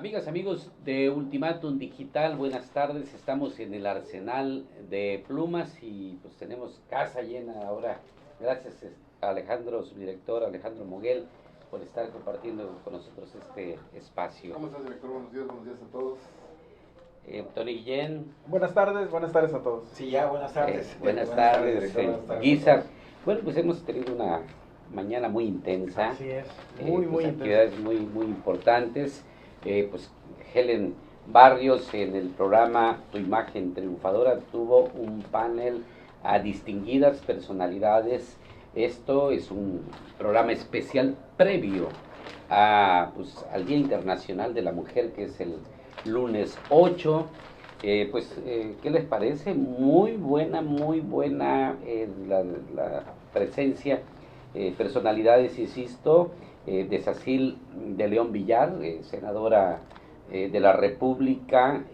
Amigas, amigos de Ultimátum Digital, buenas tardes. Estamos en el Arsenal de Plumas y pues tenemos casa llena ahora. Gracias a Alejandro, su director, Alejandro Moguel, por estar compartiendo con nosotros este espacio. ¿Cómo estás, director? Buenos días a todos. Tony Guillén. Buenas tardes a todos. Sí, ya, buenas tardes. Buenas tardes, director, buenas tardes. Guizar. Bueno, pues hemos tenido una mañana muy intensa. Así es, muy intensa. Actividades muy importantes. Pues Helen Barrios en el programa Tu Imagen Triunfadora tuvo un panel a distinguidas personalidades. Esto es un programa especial previo al Día Internacional de la Mujer, que es el lunes 8. ¿Qué les parece? Muy buena la presencia, personalidades, insisto, de Sacil de León Villar, senadora de la República,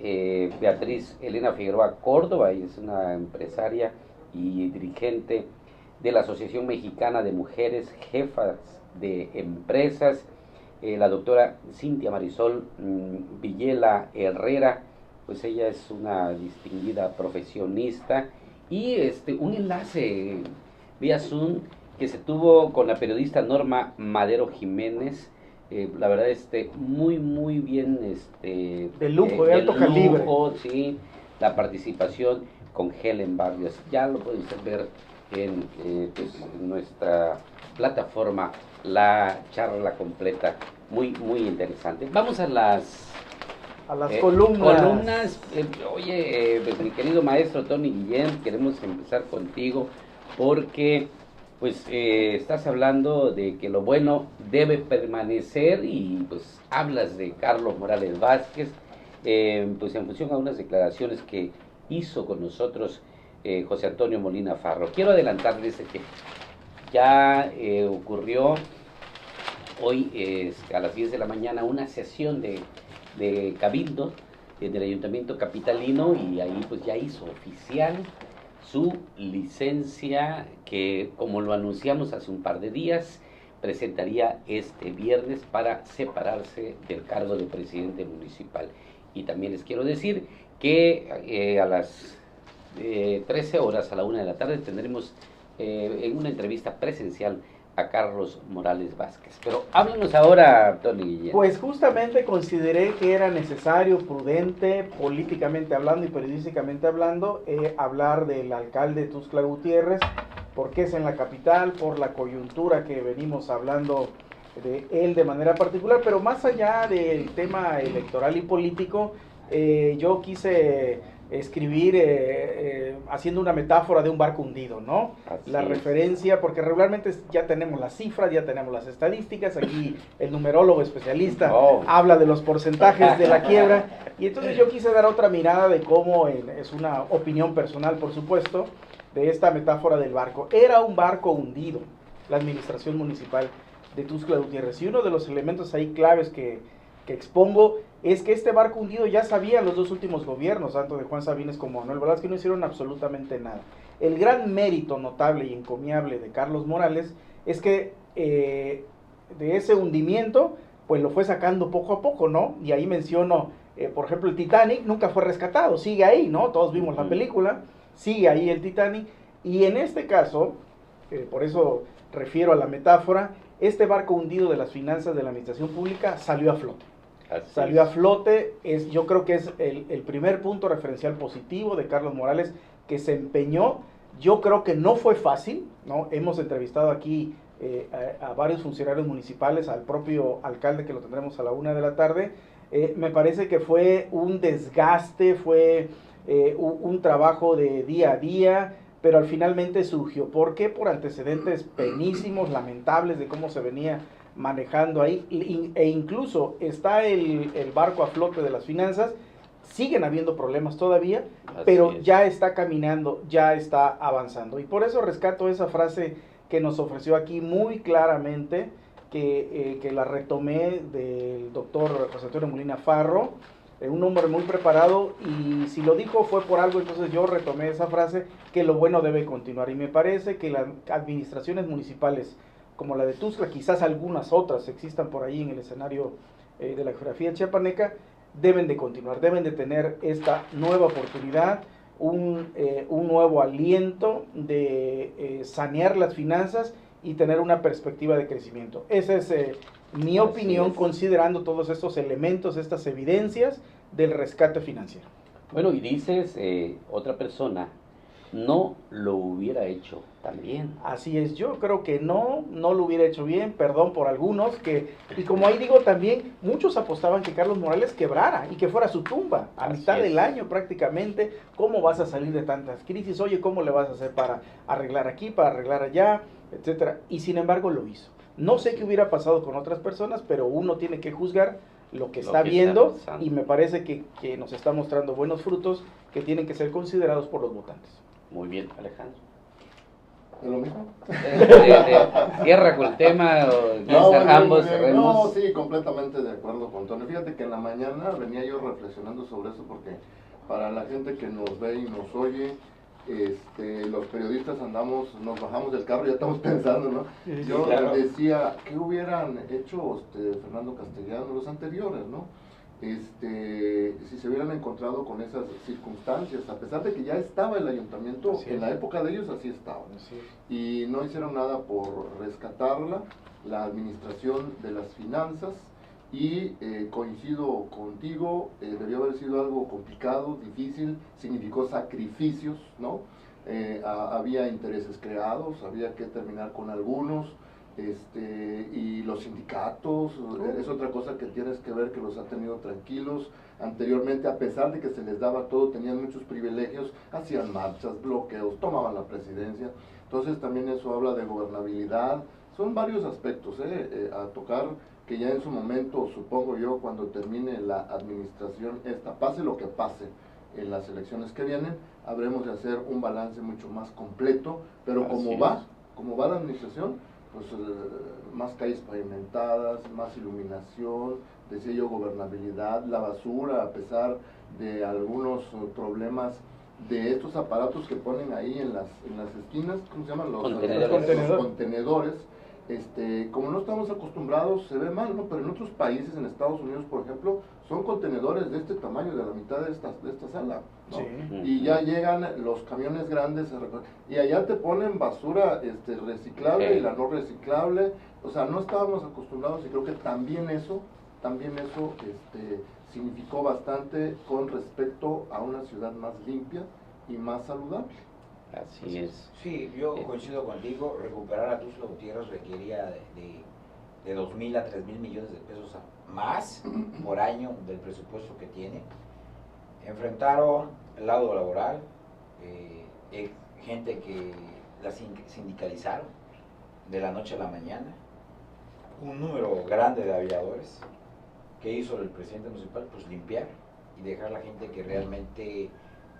Beatriz Elena Figueroa Córdoba, y es una empresaria y dirigente de la Asociación Mexicana de Mujeres Jefas de Empresas, la doctora Cintia Marisol Villela Herrera, pues ella es una distinguida profesionista, y un enlace vía Zoom que se tuvo con la periodista Norma Madero Jiménez. La verdad, muy bien, de lujo, de alto calibre. Sí, la participación con Helen Barrios. Ya lo pueden ver en nuestra plataforma, la charla completa, muy interesante. Vamos a las columnas. Oye, pues mi querido maestro Tony Guillén, queremos empezar contigo porque pues estás hablando de que lo bueno debe permanecer, y pues hablas de Carlos Morales Vázquez, pues en función a unas declaraciones que hizo con nosotros José Antonio Molina Farro. Quiero adelantarles de que ya ocurrió hoy a las 10 de la mañana una sesión de Cabildo del Ayuntamiento Capitalino, y ahí pues ya hizo oficial su licencia, que, como lo anunciamos hace un par de días, presentaría este viernes para separarse del cargo de presidente municipal. Y también les quiero decir que a las 13 horas, a la 1 de la tarde, tendremos en una entrevista presencial a Carlos Morales Vázquez. Pero háblanos ahora, Tony Guillén. Pues justamente consideré que era necesario, prudente, políticamente hablando y periodísticamente hablando, hablar del alcalde Tuxtla Gutiérrez, porque es en la capital, por la coyuntura que venimos hablando de él de manera particular, pero más allá del tema electoral y político, yo quise escribir haciendo una metáfora de un barco hundido, ¿no? La referencia, porque regularmente ya tenemos las cifras, ya tenemos las estadísticas, aquí el numerólogo especialista habla de los porcentajes de la quiebra, y entonces yo quise dar otra mirada de cómo, es una opinión personal por supuesto, de esta metáfora del barco. Era un barco hundido, la administración municipal de Tuxtla Gutiérrez, y uno de los elementos ahí claves que expongo es que este barco hundido ya sabían los dos últimos gobiernos, tanto de Juan Sabines como Manuel Velázquez, que no hicieron absolutamente nada. El gran mérito notable y encomiable de Carlos Morales es que de ese hundimiento, pues lo fue sacando poco a poco, ¿no? Y ahí menciono, por ejemplo, el Titanic nunca fue rescatado, sigue ahí, ¿no? Todos vimos la película, sigue ahí el Titanic, y en este caso, por eso refiero a la metáfora, este barco hundido de las finanzas de la administración pública salió a flote. Salió a flote, yo creo que es el primer punto referencial positivo de Carlos Morales, que se empeñó. Yo creo que no fue fácil, ¿no? Hemos entrevistado aquí a varios funcionarios municipales, al propio alcalde, que lo tendremos a la 1 de la tarde. Me parece que fue un desgaste, fue un trabajo de día a día, pero finalmente surgió. ¿Por qué? Por antecedentes penísimos, lamentables de cómo se venía manejando ahí, e incluso está el barco a flote de las finanzas, siguen habiendo problemas todavía, pero ya está caminando, ya está avanzando, y por eso rescato esa frase que nos ofreció aquí muy claramente, que la retomé del doctor José Antonio Molina Farro, un hombre muy preparado, y si lo dijo fue por algo, entonces yo retomé esa frase, que lo bueno debe continuar, y me parece que las administraciones municipales como la de Tuxtla, quizás algunas otras existan por ahí en el escenario de la geografía chiapaneca, deben de continuar, deben de tener esta nueva oportunidad, un nuevo aliento de sanear las finanzas y tener una perspectiva de crecimiento. Esa es mi opinión, considerando todos estos elementos, estas evidencias del rescate financiero. Bueno, y dices, otra persona no lo hubiera hecho tan bien. Así es, yo creo que no lo hubiera hecho bien, perdón por algunos, y como ahí digo también, muchos apostaban que Carlos Morales quebrara y que fuera su tumba, a mitad del año prácticamente. ¿Cómo vas a salir de tantas crisis? Oye, ¿cómo le vas a hacer para arreglar aquí, para arreglar allá, etcétera? Y sin embargo lo hizo. No sé qué hubiera pasado con otras personas, pero uno tiene que juzgar lo que está viendo, y me parece que nos está mostrando buenos frutos que tienen que ser considerados por los votantes. Muy bien, Alejandro. ¿Es lo mismo? Cierra con el tema, ambos cerremos. No, sí, completamente de acuerdo con Tony. Fíjate que en la mañana venía yo reflexionando sobre eso, porque para la gente que nos ve y nos oye, los periodistas nos bajamos del carro y ya estamos pensando, ¿no? Yo decía, ¿qué hubieran hecho Fernando Castellano, los anteriores, ¿no? Si se hubieran encontrado con esas circunstancias, a pesar de que ya estaba el ayuntamiento, en la época de ellos así estaba, y no hicieron nada por rescatarla, la administración de las finanzas, y coincido contigo, debió haber sido algo complicado, difícil, significó sacrificios, ¿no? Había intereses creados, había que terminar con algunos, y los sindicatos, es otra cosa que tienes que ver, que los ha tenido tranquilos. Anteriormente, a pesar de que se les daba todo, tenían muchos privilegios, hacían marchas, bloqueos, tomaban la presidencia. Entonces también eso habla de gobernabilidad. Son varios aspectos a tocar, que ya en su momento, supongo yo, cuando termine la administración pase lo que pase en las elecciones que vienen, habremos de hacer un balance mucho más completo, pero como va la administración, pues más calles pavimentadas, más iluminación, decía yo, gobernabilidad, la basura, a pesar de algunos problemas de estos aparatos que ponen ahí en las esquinas, ¿cómo se llaman? Los contenedores. Como no estamos acostumbrados, se ve mal, ¿no? Pero en otros países, en Estados Unidos, por ejemplo, son contenedores de este tamaño, de la mitad de esta sala, ¿no? Y ya llegan los camiones grandes, y allá te ponen basura reciclable y la no reciclable. O sea, no estábamos acostumbrados, y creo que también eso significó bastante con respecto a una ciudad más limpia y más saludable. Así es. Sí, yo coincido contigo, recuperar a Tuxtla Gutiérrez requería de 2.000 a 3.000 millones de pesos más por año del presupuesto que tiene. Enfrentaron el lado laboral, gente que la sindicalizaron de la noche a la mañana, un número grande de aviadores. ¿Qué hizo el presidente municipal? Pues limpiar y dejar a la gente que realmente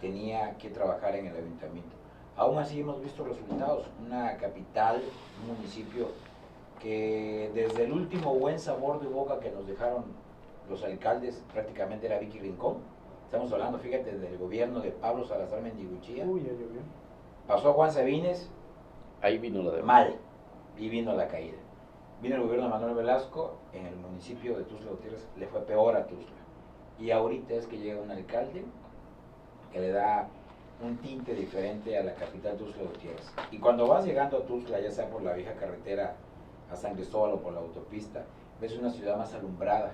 tenía que trabajar en el ayuntamiento. Aún así hemos visto resultados, una capital, un municipio que desde el último buen sabor de boca que nos dejaron los alcaldes, prácticamente era Vicky Rincón. Estamos hablando, fíjate, del gobierno de Pablo Salazar Mendiguchía. Pasó a Juan Sabines, ahí vino lo de mal, y vino la caída. Vino el gobierno de Manuel Velasco, en el municipio de Tuxtla Gutiérrez le fue peor a Tuxtla. Y ahorita es que llega un alcalde que le da un tinte diferente a la capital Tuxtla Gutiérrez. Y cuando vas llegando a Tuxtla, ya sea por la vieja carretera a San Cristóbal o por la autopista, ves una ciudad más alumbrada.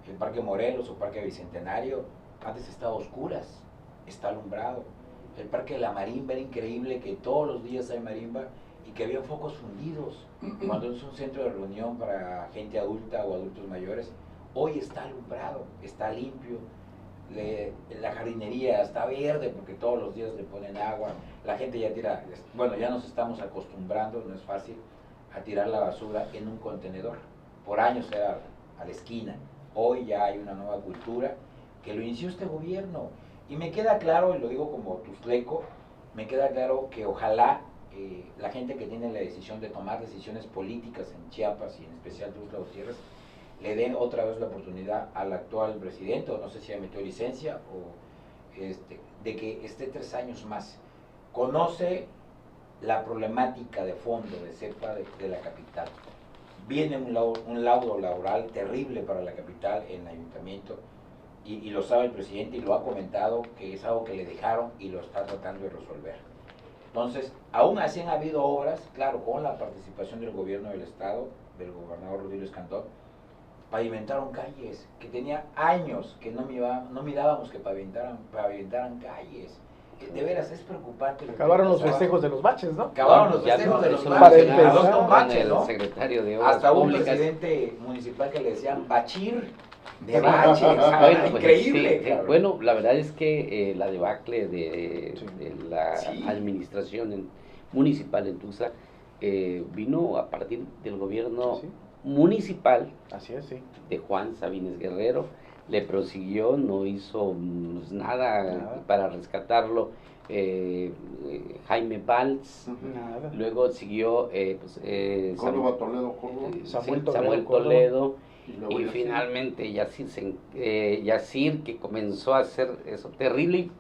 El Parque Morelos o Parque Bicentenario antes estaba a oscuras, está alumbrado. El Parque de la Marimba era increíble, que todos los días hay marimba y que había focos fundidos. Cuando es un centro de reunión para gente adulta o adultos mayores, hoy está alumbrado, está limpio. La jardinería está verde porque todos los días le ponen agua, la gente ya tira, bueno, ya nos estamos acostumbrando, no es fácil, a tirar la basura en un contenedor. Por años era a la esquina, hoy ya hay una nueva cultura que lo inició este gobierno, y me queda claro, y lo digo como tuxtleco, me queda claro que ojalá la gente que tiene la decisión de tomar decisiones políticas en Chiapas y en especial Tuxtla Gutiérrez, le den otra vez la oportunidad al actual presidente, o no sé si ya metió licencia, o de que esté 3 años más. Conoce la problemática de fondo, de cepa de la capital. Viene un laudo laboral terrible para la capital, en el ayuntamiento, y lo sabe el presidente y lo ha comentado, que es algo que le dejaron y lo está tratando de resolver. Entonces, aún así han habido obras, claro, con la participación del gobierno del estado, del gobernador Rutilio Escandón, pavimentaron calles, que tenía años que no mirábamos que pavimentaran calles. De veras, es preocupante. Acabaron los festejos de los baches, ¿no? Acabaron los Ya festejos de los lo Para baches, empezar, los dos baches, el ¿no? secretario de Obras Hasta un Públicas. presidente municipal que le decían bachir de baches. Bueno, pues, Increíble. sí, cabrón. bueno, la verdad es que la debacle de la Sí. administración municipal en Tuxtla vino a partir del gobierno Sí. municipal Así es, sí. de Juan Sabines Guerrero. Le prosiguió, no hizo nada para rescatarlo Jaime Valls. Nada. Luego siguió Córdoba, Toledo, Córdoba. Samuel Córdoba. Toledo. luego Y ya finalmente Yacir, que comenzó a hacer eso terrible, y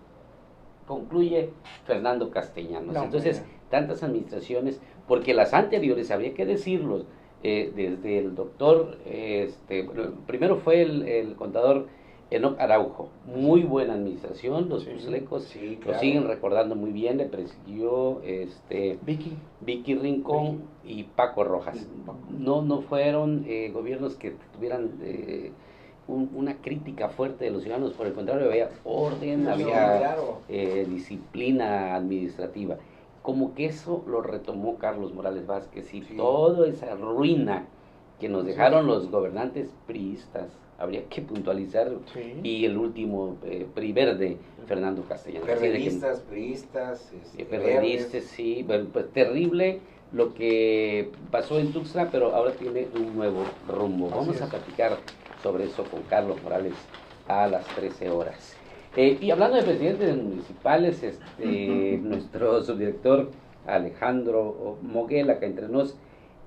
concluye Fernando Castellanos. No, Entonces, mira. tantas administraciones, porque las anteriores, habría que decirlo, desde el doctor, bueno, primero fue el contador Enoc Araujo, muy buena administración, los Sí. tuxtlecos Sí, lo claro. siguen recordando muy bien, le presidió Vicky Rincón y Paco Rojas. No fueron gobiernos que tuvieran una crítica fuerte de los ciudadanos, por el contrario, había orden, Sí, había claro. disciplina administrativa. Como que eso lo retomó Carlos Morales Vázquez y Sí. toda esa ruina que nos Sí. dejaron los gobernantes priistas, habría que puntualizar, Sí. y el último PRI verde, Fernando Castellanos. Así de que- Perredistas, priistas, Perredistas, verdes. sí, bueno, pues terrible lo que pasó en Tuxtla, pero ahora tiene un nuevo rumbo. Así Vamos es. a platicar sobre eso con Carlos Morales a las 13 horas. Y hablando de presidentes municipales, nuestro subdirector Alejandro Moguel, acá entre nos,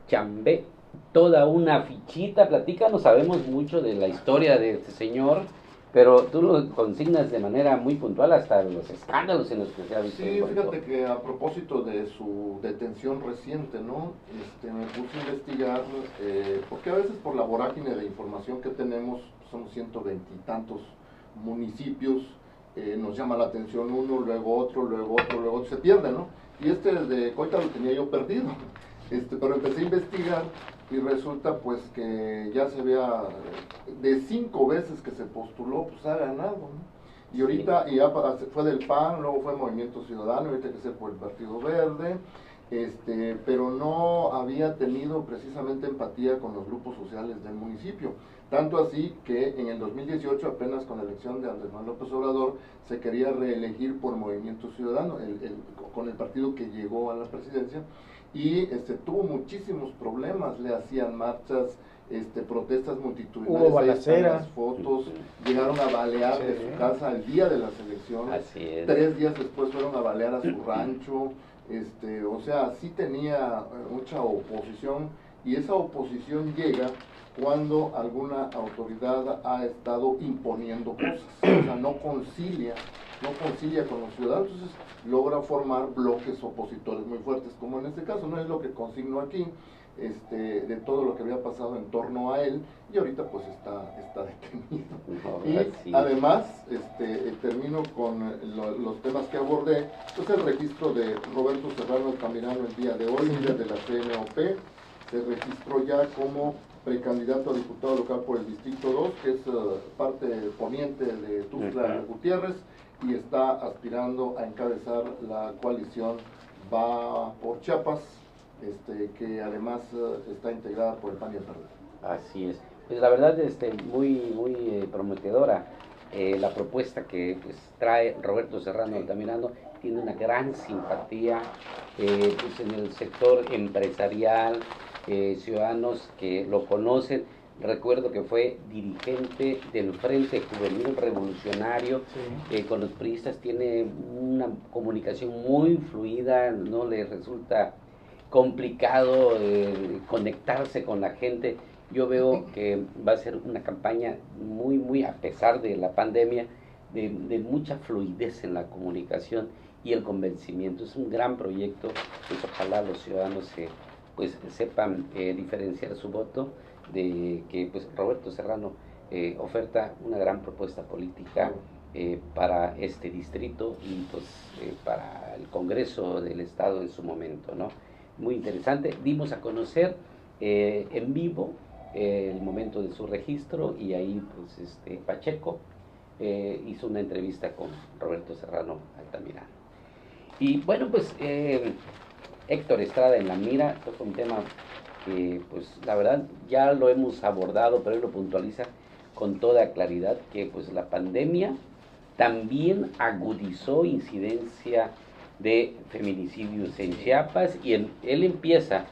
chambé toda una fichita, platícanos, sabemos mucho de la historia de este señor, pero tú lo consignas de manera muy puntual hasta los escándalos en los que se ha visto. Sí, fíjate que a propósito de su detención reciente, ¿no? Me puse a investigar, porque a veces por la vorágine de información que tenemos, somos 120 y tantos municipios, nos llama la atención uno, luego otro, luego otro, luego otro, se pierde, ¿no? Y de Coita lo tenía yo perdido, pero empecé a investigar y resulta pues que ya se había, de 5 veces que se postuló, pues ha ganado, ¿no? Y ahorita fue del PAN, luego fue Movimiento Ciudadano, ahorita que se fue el Partido Verde, pero no había tenido precisamente empatía con los grupos sociales del municipio. Tanto así que en el 2018, apenas con la elección de Andrés Manuel López Obrador, se quería reelegir por Movimiento Ciudadano, con el partido que llegó a la presidencia, y tuvo muchísimos problemas, le hacían marchas, protestas multitudinarias, Hubo ahí están balacera. las fotos, llegaron a balear de Sí. su casa el día de las elecciones, Así es. 3 días después fueron a balear a su rancho, o sea, sí tenía mucha oposición, y esa oposición llega cuando alguna autoridad ha estado imponiendo cosas, o sea, no concilia con los ciudadanos, entonces logra formar bloques opositores muy fuertes, como en este caso, no es lo que consigno aquí, de todo lo que había pasado en torno a él, y ahorita pues está detenido. No, Y así. además, termino con los temas que abordé, pues el registro de Roberto Serrano Altamirano el día de hoy, líder de la CNOP, se registró ya como precandidato a diputado local por el Distrito 2, que es parte poniente de Tuxtla Gutiérrez, y está aspirando a encabezar la coalición Va por Chiapas, que además está integrada por el PAN y el PRD. Así es. Pues la verdad, muy prometedora la propuesta que pues, trae Roberto Serrano Altamirano. Tiene una gran simpatía pues, en el sector empresarial, ciudadanos que lo conocen. Recuerdo que fue dirigente del Frente Juvenil Revolucionario, Sí. con los priistas, tiene una comunicación muy fluida, no le resulta complicado conectarse con la gente. Yo veo que va a ser una campaña muy, a pesar de la pandemia, de mucha fluidez en la comunicación y el convencimiento. Es un gran proyecto, pues ojalá los ciudadanos se pues sepan diferenciar su voto de que pues Roberto Serrano oferta una gran propuesta política para este distrito y pues para el Congreso del Estado en su momento, ¿no? Muy interesante. Dimos a conocer en vivo el momento de su registro y ahí pues Pacheco hizo una entrevista con Roberto Serrano Altamirano. Y bueno, pues Héctor Estrada en la mira, toca un tema que pues la verdad ya lo hemos abordado, pero él lo puntualiza con toda claridad, que pues la pandemia también agudizó incidencia de feminicidios en Chiapas y él empieza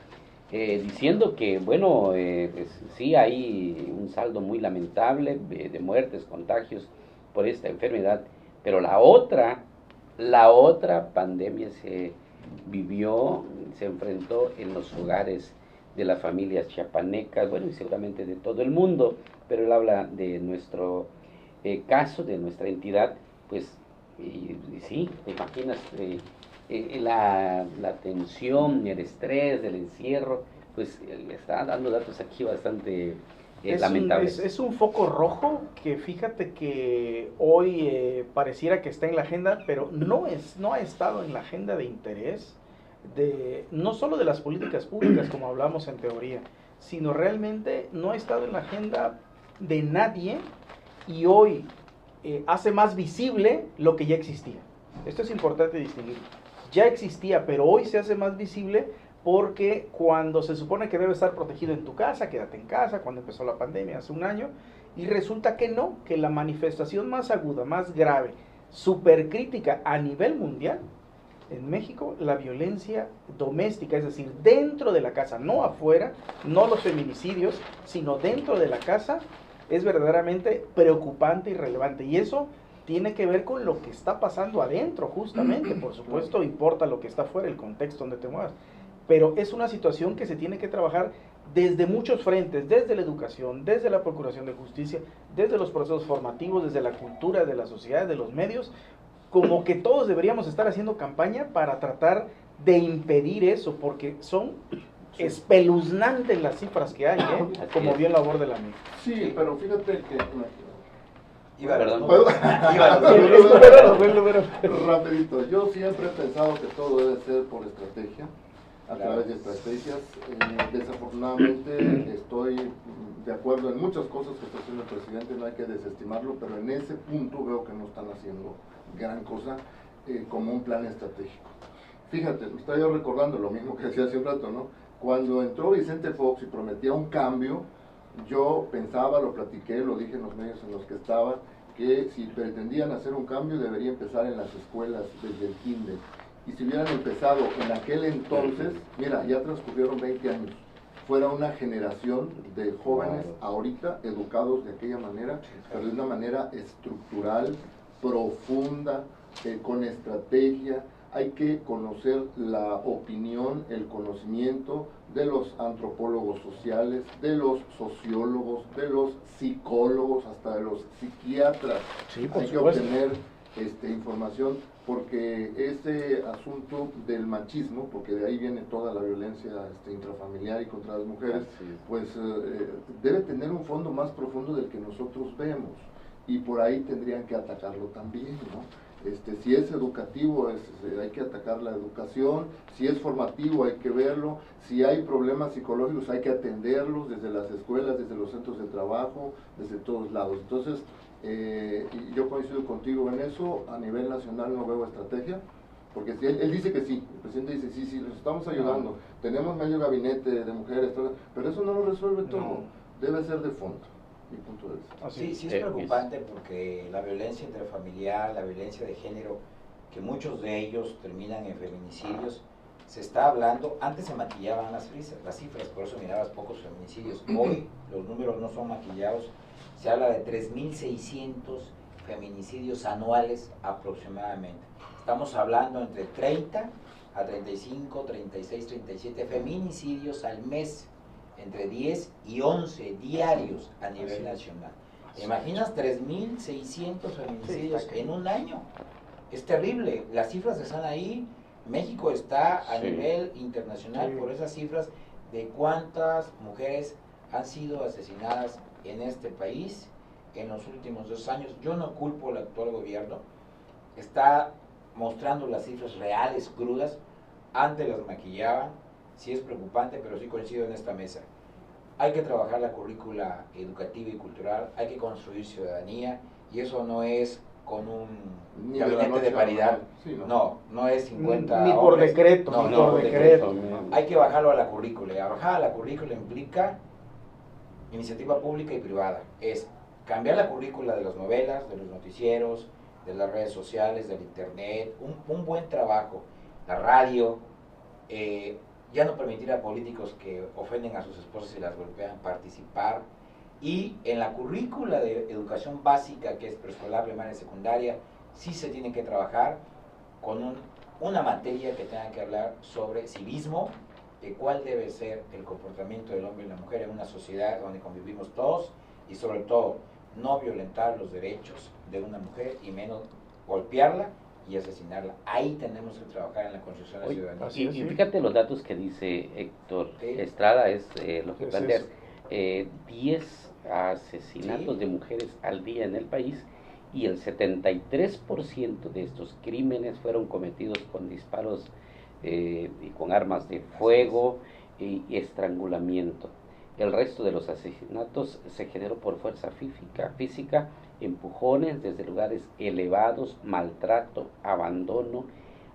diciendo que bueno, pues, sí hay un saldo muy lamentable de muertes, contagios por esta enfermedad, pero la otra pandemia se vivió, se enfrentó en los hogares de las familias chiapanecas, bueno, y seguramente de todo el mundo, pero él habla de nuestro caso, de nuestra entidad, pues, y sí, te imaginas la tensión, el estrés, el encierro, pues está dando datos aquí bastante lamentables. Es un foco rojo que fíjate que hoy pareciera que está en la agenda, pero no ha estado en la agenda de interés no solo de las políticas públicas como hablamos en teoría, sino realmente no ha estado en la agenda de nadie y hoy hace más visible lo que ya existía. Esto es importante distinguir. Ya existía, pero hoy se hace más visible porque cuando se supone que debe estar protegido en tu casa, quédate en casa, cuando empezó la pandemia hace un año, y resulta que no, que la manifestación más aguda, más grave, supercrítica a nivel mundial, en México, la violencia doméstica, es decir, dentro de la casa, no afuera, no los feminicidios, sino dentro de la casa, es verdaderamente preocupante y relevante. Y eso tiene que ver con lo que está pasando adentro, justamente. Por supuesto, importa lo que está afuera, el contexto donde te muevas. Pero es una situación que se tiene que trabajar desde muchos frentes, desde la educación, desde la procuración de justicia, desde los procesos formativos, desde la cultura, de la sociedad, de los medios, como que todos deberíamos estar haciendo campaña para tratar de impedir eso, porque son espeluznantes las cifras que hay, como bien lo aborda el amigo. Sí, pero fíjate que... Rapidito, yo siempre he pensado que todo debe ser por estrategia, a través de estrategias. Desafortunadamente estoy de acuerdo en muchas cosas que está haciendo el presidente, no hay que desestimarlo, pero en ese punto veo que no están haciendo gran cosa como un plan estratégico. Fíjate, me estaba yo recordando lo mismo que decía hace un rato, ¿no? Cuando entró Vicente Fox y prometía un cambio, yo pensaba, lo platiqué, lo dije en los medios en los que estaba, que si pretendían hacer un cambio debería empezar en las escuelas desde el kinder. Y si hubieran empezado en aquel entonces, mira, ya transcurrieron 20 años, fuera una generación de jóvenes ahorita educados de aquella manera, pero de una manera estructural, profunda, con estrategia. Hay que conocer la opinión, el conocimiento de los antropólogos sociales, de los sociólogos, de los psicólogos, hasta de los psiquiatras. Sí, hay que obtener información, porque ese asunto del machismo, porque de ahí viene toda la violencia intrafamiliar y contra las mujeres, pues debe tener un fondo más profundo del que nosotros vemos, y por ahí tendrían que atacarlo también, ¿no? Si es educativo, hay que atacar la educación; si es formativo, hay que verlo; si hay problemas psicológicos, hay que atenderlos desde las escuelas, desde los centros de trabajo, desde todos lados. Entonces, yo coincido contigo en eso. A nivel nacional no veo estrategia, porque si él dice que sí, el presidente dice sí, los estamos ayudando, tenemos medio gabinete de mujeres, todo, pero eso no lo resuelve todo, debe ser de fondo. Mi punto de vista. Sí es preocupante, porque la violencia intrafamiliar, la violencia de género, que muchos de ellos terminan en feminicidios, se está hablando. Antes se maquillaban las cifras, por eso mirabas pocos feminicidios. Hoy los números no son maquillados, se habla de 3.600 feminicidios anuales aproximadamente. Estamos hablando entre 30 a 35, 36, 37 feminicidios al mes, entre 10 y 11 diarios a nivel nacional. ¿Te imaginas 3.600 feminicidios en un año? Es terrible, las cifras están ahí. México está a nivel internacional por esas cifras de cuántas mujeres han sido asesinadas en este país en los últimos 2 años. Yo no culpo al actual gobierno, está mostrando las cifras reales, crudas, antes las maquillaban, sí es preocupante, pero sí coincido en esta mesa. Hay que trabajar la currícula educativa y cultural, hay que construir ciudadanía, y eso no es con un gabinete de paridad, sí, no es 50 ni por hombres, decreto, no, ni por decreto. Hay que bajarlo a la currícula, y a bajar a la currícula implica iniciativa pública y privada, es cambiar la currícula de las novelas, de los noticieros, de las redes sociales, del internet, un buen trabajo, la radio, ya no permitir a políticos que ofenden a sus esposas y las golpean participar, y en la currícula de educación básica, que es preescolar, primaria y secundaria, sí se tiene que trabajar con una materia que tenga que hablar sobre civismo, de cuál debe ser el comportamiento del hombre y la mujer en una sociedad donde convivimos todos, y sobre todo no violentar los derechos de una mujer y menos golpearla y asesinarla. Ahí tenemos que trabajar en la construcción de la ciudadanía. Y fíjate los datos que dice Héctor Estrada, es lo que plantea. 10 asesinatos de mujeres al día en el país, y el 73% de estos crímenes fueron cometidos con disparos y con armas de fuego y estrangulamiento. El resto de los asesinatos se generó por fuerza física, empujones desde lugares elevados, maltrato, abandono,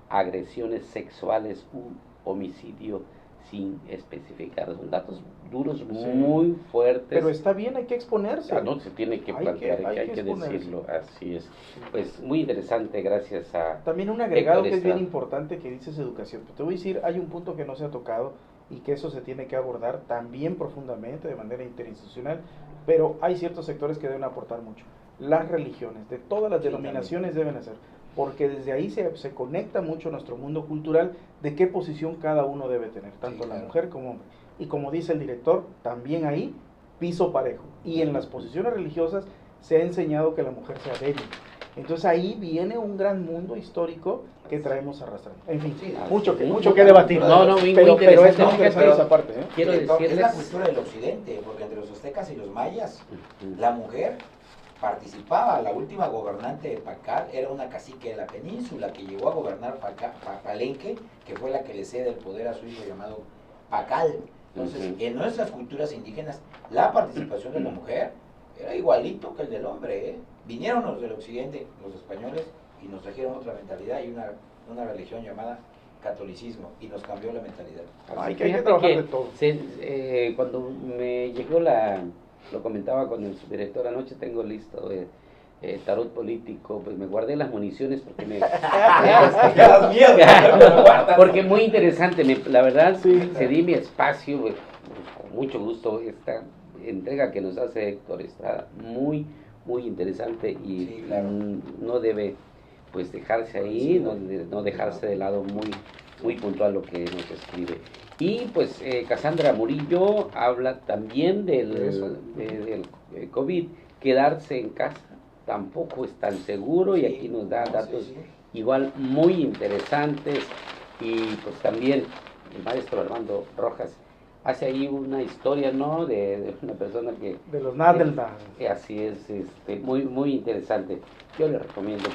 agresiones sexuales u homicidio sin especificar. Son datos duros, muy fuertes. Pero está bien, hay que exponerse. No se tiene que plantear, hay que decirlo, así es. Pues muy interesante, gracias a... También un agregado que es bien importante que dices educación. Pero te voy a decir, hay un punto que no se ha tocado y que eso se tiene que abordar también profundamente, de manera interinstitucional, pero hay ciertos sectores que deben aportar mucho. Las religiones, de todas las denominaciones deben hacer, porque desde ahí se conecta mucho nuestro mundo cultural de qué posición cada uno debe tener, tanto la mujer como hombre. Y como dice el director, también ahí piso parejo. Y en las posiciones religiosas se ha enseñado que la mujer sea débil. Entonces ahí viene un gran mundo histórico que traemos arrastrando. En fin, mucho que debatir. Pero es muy interesante esa parte. Quiero decirles, es la cultura del occidente, porque entre los aztecas y los mayas, la mujer participaba. La última gobernante de Pacal era una cacique de la península que llegó a gobernar Palenque, que fue la que le cede el poder a su hijo llamado Pacal. Entonces, en nuestras culturas indígenas, la participación de la mujer era igualito que el del hombre. Vinieron los del occidente, los españoles, y nos trajeron otra mentalidad y una religión llamada catolicismo, y nos cambió la mentalidad. Hay que trabajar de todo. Cuando me llegó lo comentaba con el subdirector anoche, tengo listo tarot político, pues me guardé las municiones porque porque muy interesante, la verdad, cedí mi espacio, pues, con mucho gusto, esta entrega que nos hace Héctor Estrada, muy interesante, y no debe pues dejarse ahí, no dejarse de lado, muy puntual lo que nos escribe. Y pues Cassandra Murillo habla también del COVID, quedarse en casa tampoco es tan seguro, y aquí nos da datos igual muy interesantes. Y pues también el maestro Armando Rojas hace ahí una historia, ¿no? De una persona que... De los Nadelman. Así es, muy interesante. Yo le recomiendo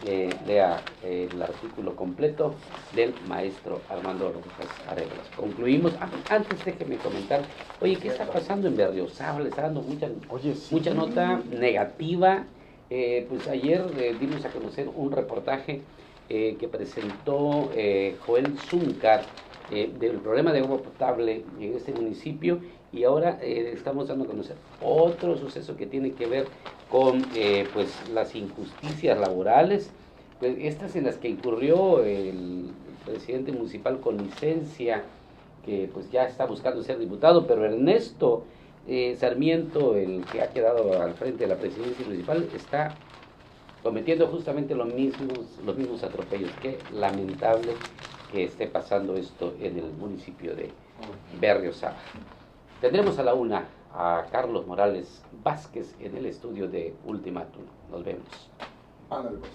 que lea el artículo completo del maestro Armando Rojas Arenas. Concluimos. Antes déjeme comentar, oye, ¿qué está pasando en Berriozábal? Le está dando mucha nota negativa. Pues ayer dimos a conocer un reportaje que presentó Joel Zúñcar, del problema de agua potable en este municipio, y ahora estamos dando a conocer otro suceso que tiene que ver con pues las injusticias laborales, pues estas en las que incurrió el presidente municipal con licencia, que pues ya está buscando ser diputado, pero Ernesto Sarmiento, el que ha quedado al frente de la presidencia municipal, está cometiendo justamente los mismos atropellos. Qué lamentable que esté pasando esto en el municipio de Berriozábal. Tendremos a la 1 a Carlos Morales Vázquez en el estudio de Ultimátum. Nos vemos. Ándale, pues.